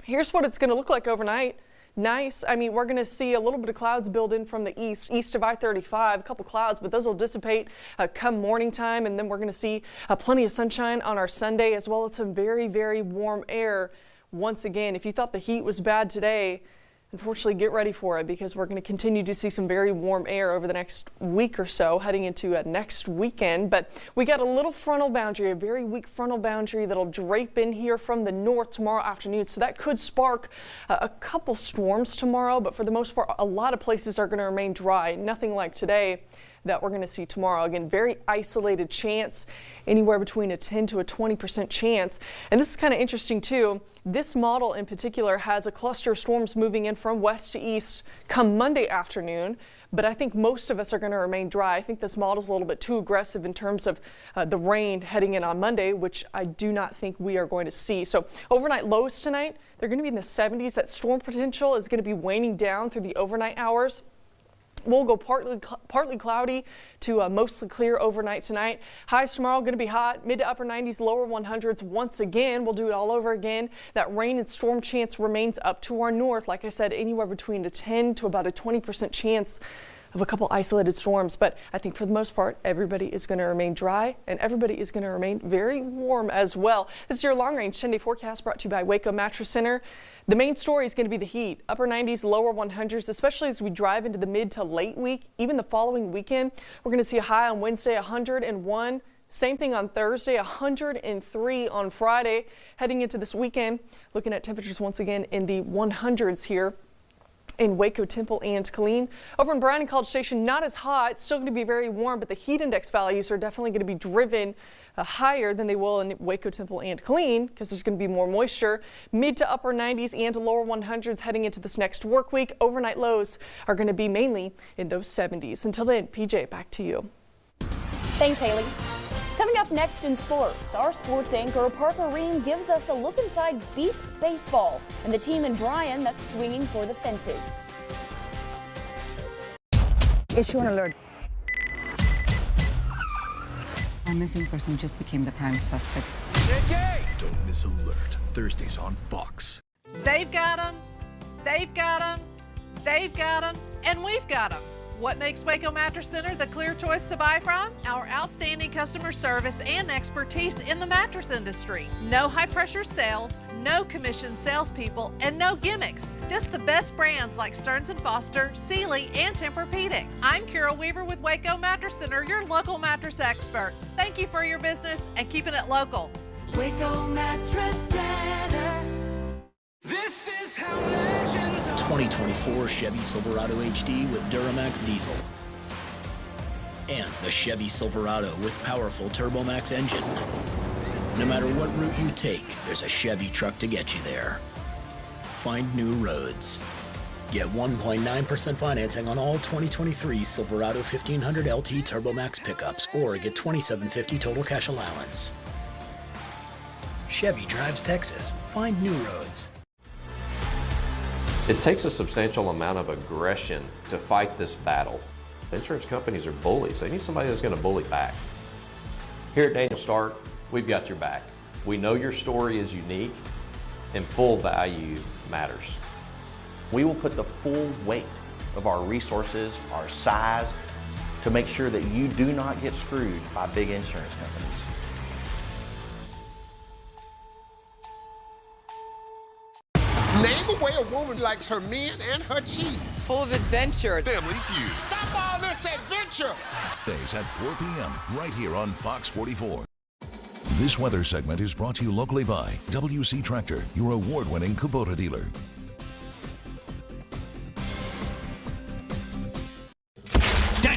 here's what it's going to look like overnight. Nice. I mean, we're going to see a little bit of clouds build in from the east of I-35, a couple clouds, but those will dissipate come morning time. And then we're going to see plenty of sunshine on our Sunday, as well as some very, very warm air. Once again, if you thought the heat was bad today, unfortunately, get ready for it, because we're going to continue to see some very warm air over the next week or so, heading into next weekend. But we got a little frontal boundary, a very weak frontal boundary that'll drape in here from the north tomorrow afternoon. So that could spark a couple storms tomorrow, but for the most part, a lot of places are going to remain dry. Nothing like today that we're going to see tomorrow. Again, very isolated chance, anywhere between a 10 to a 20% chance. And this is kind of interesting too. This model in particular has a cluster of storms moving in from west to east come Monday afternoon, but I think most of us are going to remain dry. I think this model is a little bit too aggressive in terms of the rain heading in on Monday, which I do not think we are going to see. So overnight lows tonight, they're going to be in the 70s. That storm potential is going to be waning down through the overnight hours. We'll go partly cloudy to mostly clear overnight tonight. Highs tomorrow going to be hot, mid to upper 90s, lower 100s. Once again, we'll do it all over again. That rain and storm chance remains up to our north. Like I said, anywhere between a 10 to about a 20% chance of a couple isolated storms. But I think for the most part, everybody is going to remain dry and everybody is going to remain very warm as well. This is your long range 10-day forecast brought to you by Waco Mattress Center. The main story is going to be the heat, upper 90s, lower 100s, especially as we drive into the mid to late week. Even the following weekend, we're going to see a high on Wednesday, 101. Same thing on Thursday, 103 on Friday. Heading into this weekend, looking at temperatures once again in the 100s here in Waco, Temple, and Killeen. Over in Bryan and College Station, not as hot. It's still going to be very warm, but the heat index values are definitely going to be driven higher than they will in Waco, Temple, and Killeen, because there's going to be more moisture. Mid to upper 90s and to lower 100s heading into this next work week. Overnight lows are going to be mainly in those 70s. Until then, PJ, back to you. Thanks, Haley. Coming up next in sports, our sports anchor Parker Ream gives us a look inside Beep Baseball and the team in Bryan that's swinging for the fences. Issue an alert. A missing person just became the prime suspect. Don't miss Alert, Thursdays on Fox. They've got them, they've got them, they've got them, and we've got them. What makes Waco Mattress Center the clear choice to buy from? Our outstanding customer service and expertise in the mattress industry. No high-pressure sales, no commission salespeople, and no gimmicks. Just the best brands like Stearns & Foster, Sealy, and Tempur-Pedic. I'm Carol Weaver with Waco Mattress Center, your local mattress expert. Thank you for your business and keeping it local. Waco Mattress Center. This is how legends are. 2024 Chevy Silverado HD with Duramax diesel. And the Chevy Silverado with powerful TurboMax engine. No matter what route you take, there's a Chevy truck to get you there. Find new roads. Get 1.9% financing on all 2023 Silverado 1500 LT TurboMax pickups, or get $2,750 total cash allowance. Chevy drives Texas. Find new roads. It takes a substantial amount of aggression to fight this battle. Insurance companies are bullies. They need somebody that's going to bully back. Here at Daniel Stark, we've got your back. We know your story is unique and full value matters. We will put the full weight of our resources, our size, to make sure that you do not get screwed by big insurance companies. Name a way a woman likes her men and her cheese. Full of adventure. Family Feud. Stop all this adventure. Days at 4 p.m. right here on Fox 44. This weather segment is brought to you locally by WC Tractor, your award-winning Kubota dealer.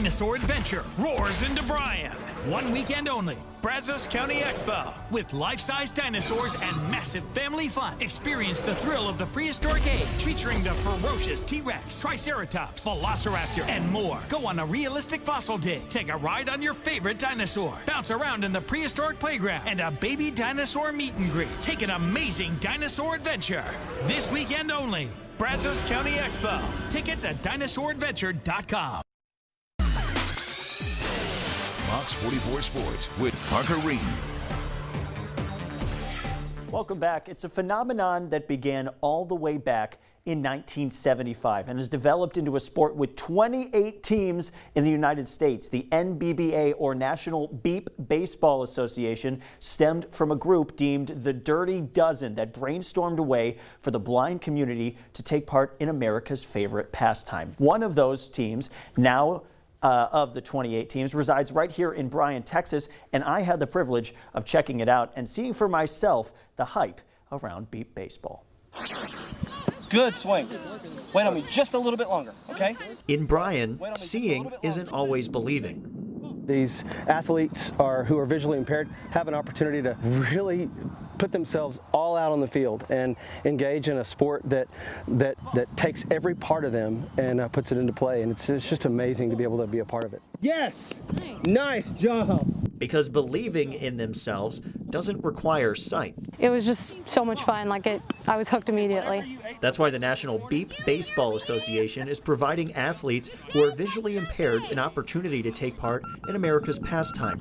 dinosaur adventure roars into Bryan. 1 weekend only. Brazos County Expo. With life-size dinosaurs and massive family fun. Experience the thrill of the prehistoric age, featuring the ferocious T-Rex, Triceratops, Velociraptor, and more. Go on a realistic fossil dig. Take a ride on your favorite dinosaur. Bounce around in the prehistoric playground and a baby dinosaur meet and greet. Take an amazing dinosaur adventure. This weekend only. Brazos County Expo. Tickets at dinosauradventure.com. Fox 44 Sports with Parker Reed. Welcome back. It's a phenomenon that began all the way back in 1975 and has developed into a sport with 28 teams in the United States. The NBBA, or National Beep Baseball Association, stemmed from a group deemed the Dirty Dozen that brainstormed a way for the blind community to take part in America's favorite pastime. One of those teams, now of the 28 teams, resides right here in Bryan, Texas, and I had the privilege of checking it out and seeing for myself the hype around beep baseball. Good swing. Wait on me just a little bit longer, okay? In Bryan, seeing isn't always believing. These athletes who are visually impaired have an opportunity to really put themselves all out on the field and engage in a sport that takes every part of them and puts it into play. And it's just amazing to be able to be a part of it. Yes! Nice job! Because believing in themselves doesn't require sight. It was just so much fun. I was hooked immediately. That's why the National Beep Baseball Association is providing athletes who are visually impaired an opportunity to take part in America's pastime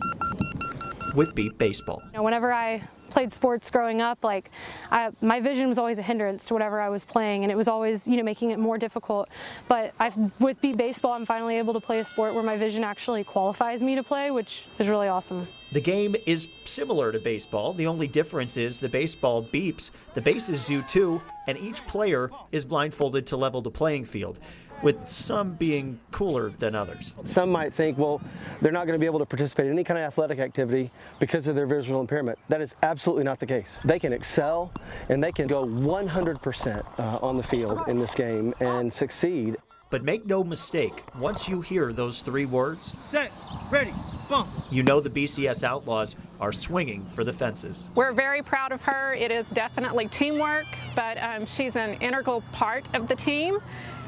with beep baseball. Whenever I played sports growing up, my vision was always a hindrance to whatever I was playing, and it was always, making it more difficult. But with beep baseball, I'm finally able to play a sport where my vision actually qualifies me to play, which is really awesome. The game is similar to baseball. The only difference is the baseball beeps, the bases do too, and each player is blindfolded to level the playing field, with some being cooler than others. Some might think, well, they're not going to be able to participate in any kind of athletic activity because of their visual impairment. That is absolutely not the case. They can excel and they can go 100% on the field in this game and succeed. But make no mistake, once you hear those three words, set, ready, bump, you know the BCS Outlaws are swinging for the fences. We're very proud of her. It is definitely teamwork, but she's an integral part of the team,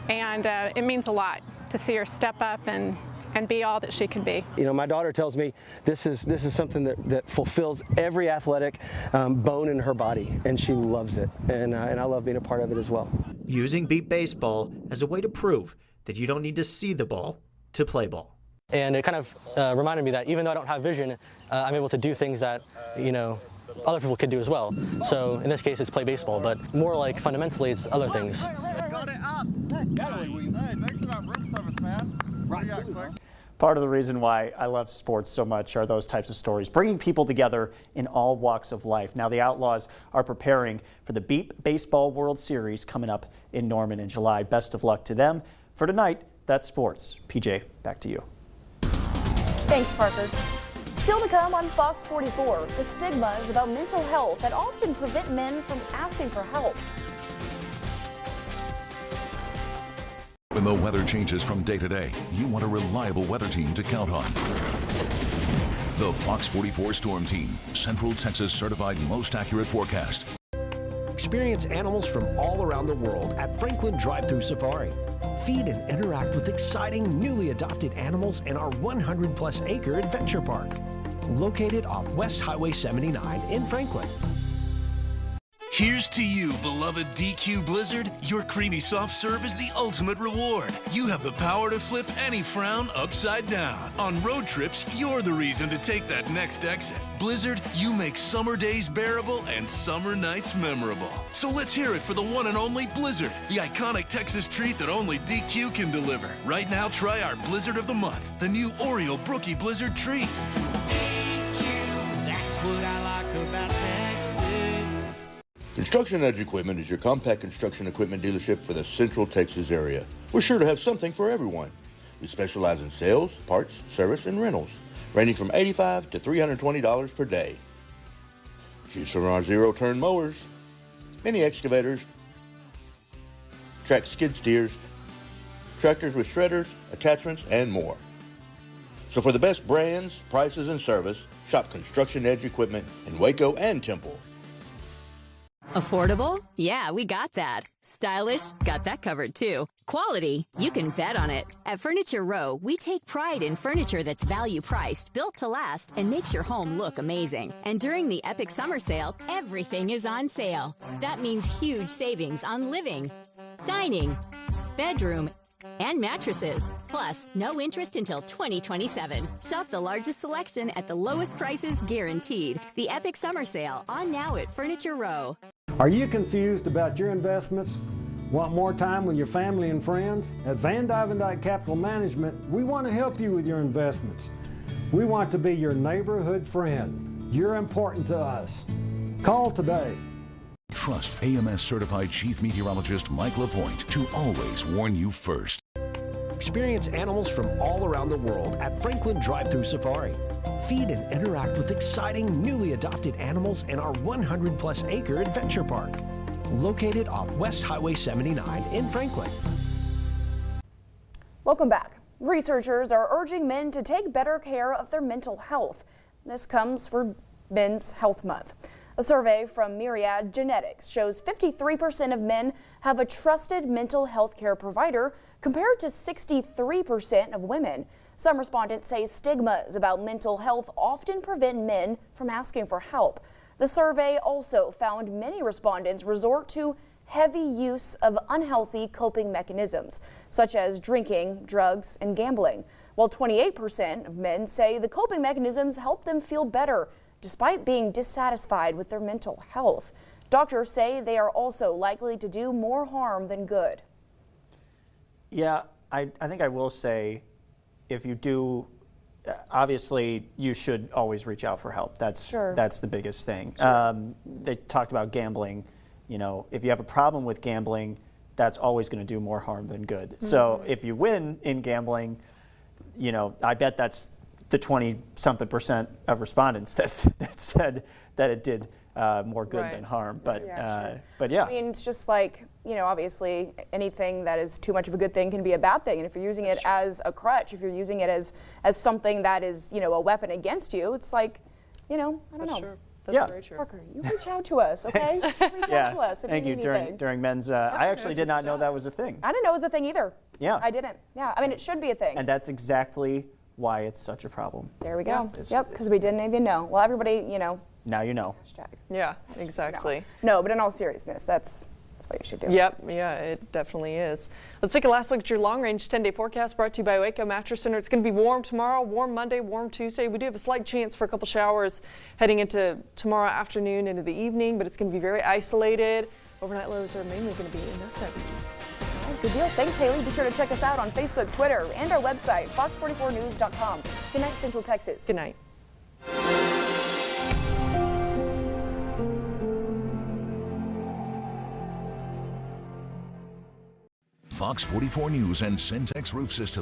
and it means a lot to see her step up and be all that she can be. My daughter tells me this is something that fulfills every athletic bone in her body, and she loves it, and I love being a part of it as well. Using beep baseball as a way to prove that you don't need to see the ball to play ball. And it kind of reminded me that even though I don't have vision, I'm able to do things that, other people could do as well. So in this case, it's play baseball, but more like fundamentally, it's other things. Got it up. Hey, thanks for that room service, man. What do you got, Click? Part of the reason why I love sports so much are those types of stories, bringing people together in all walks of life. Now, the Outlaws are preparing for the Beep Baseball World Series coming up in Norman in July. Best of luck to them. For tonight, that's sports. PJ, back to you. Thanks, Parker. Still to come on Fox 44, the stigmas about mental health that often prevent men from asking for help. When the weather changes from day to day, you want a reliable weather team to count on. The Fox 44 Storm Team, Central Texas certified most accurate forecast. Experience animals from all around the world at Franklin Drive-Thru Safari. Feed and interact with exciting newly adopted animals in our 100-plus acre adventure park, located off West Highway 79 in Franklin. Here's to you, beloved DQ Blizzard. Your creamy soft serve is the ultimate reward. You have the power to flip any frown upside down. On road trips, you're the reason to take that next exit. Blizzard, you make summer days bearable and summer nights memorable. So let's hear it for the one and only Blizzard, the iconic Texas treat that only DQ can deliver. Right now, try our Blizzard of the Month, the new Oreo Brookie Blizzard treat. DQ, that's what I like about Texas. Construction Edge Equipment is your compact construction equipment dealership for the Central Texas area. We're sure to have something for everyone. We specialize in sales, parts, service, and rentals, ranging from $85 to $320 per day. Choose from our zero-turn mowers, mini excavators, track skid steers, tractors with shredders, attachments, and more. So for the best brands, prices, and service, shop Construction Edge Equipment in Waco and Temple. Affordable? Yeah, we got that. Stylish? Got that covered too. Quality? You can bet on it. At Furniture Row, we take pride in furniture that's value priced, built to last, and makes your home look amazing. And during the Epic Summer Sale, everything is on sale. That means huge savings on living, dining, bedroom, and mattresses. Plus, no interest until 2027. Shop the largest selection at the lowest prices guaranteed. The Epic Summer Sale, on now at Furniture Row. Are you confused about your investments? Want more time with your family and friends? At Van Dyke Capital Management, we want to help you with your investments. We want to be your neighborhood friend. You're important to us. Call today. Trust AMS certified Chief Meteorologist Mike LaPointe to always warn you first. Experience animals from all around the world at Franklin Drive-Thru Safari. Feed and interact with exciting newly adopted animals in our 100-plus acre adventure park, located off West Highway 79 in Franklin. Welcome back. Researchers are urging men to take better care of their mental health. This comes for Men's Health Month. A survey from Myriad Genetics shows 53% of men have a trusted mental health care provider compared to 63% of women. Some respondents say stigmas about mental health often prevent men from asking for help. The survey also found many respondents resort to heavy use of unhealthy coping mechanisms, such as drinking, drugs, and gambling, while 28% of men say the coping mechanisms help them feel better despite being dissatisfied with their mental health. Doctors say they are also likely to do more harm than good. Yeah, I think I will say, if you do, obviously you should always reach out for help. That's the biggest thing. Sure. They talked about gambling. You know, if you have a problem with gambling, that's always going to do more harm than good. Mm-hmm. So if you win in gambling, you know, I bet that's the 20-something% of respondents that said that it did more good than harm. But yeah. I mean, it's just like, you know, obviously anything that is too much of a good thing can be a bad thing. And if you're using it as a crutch, if you're using it as something that is, you know, a weapon against you, it's like, you know, I don't know. True. That's very true. Parker, you reach out to us, okay? Reach out to us if Thank you. need anything. During men's, I actually did not know that was a thing. I didn't know it was a thing either. Yeah. I didn't. Yeah, I mean, it should be a thing. And that's exactly why it's such a problem. There we go. Yep, because we didn't even know. Well, everybody, you know. Now you know. Yeah, exactly. No, but in all seriousness, that's what you should do. Yep, yeah, it definitely is. Let's take a last look at your long-range 10-day forecast brought to you by Waco Mattress Center. It's going to be warm tomorrow, warm Monday, warm Tuesday. We do have a slight chance for a couple showers heading into tomorrow afternoon into the evening, but it's going to be very isolated. Overnight lows are mainly going to be in those 70s. Good deal. Thanks, Haley. Be sure to check us out on Facebook, Twitter, and our website, fox44news.com. Good night, Central Texas. Good night. Fox 44 News and Syntex Roof Systems.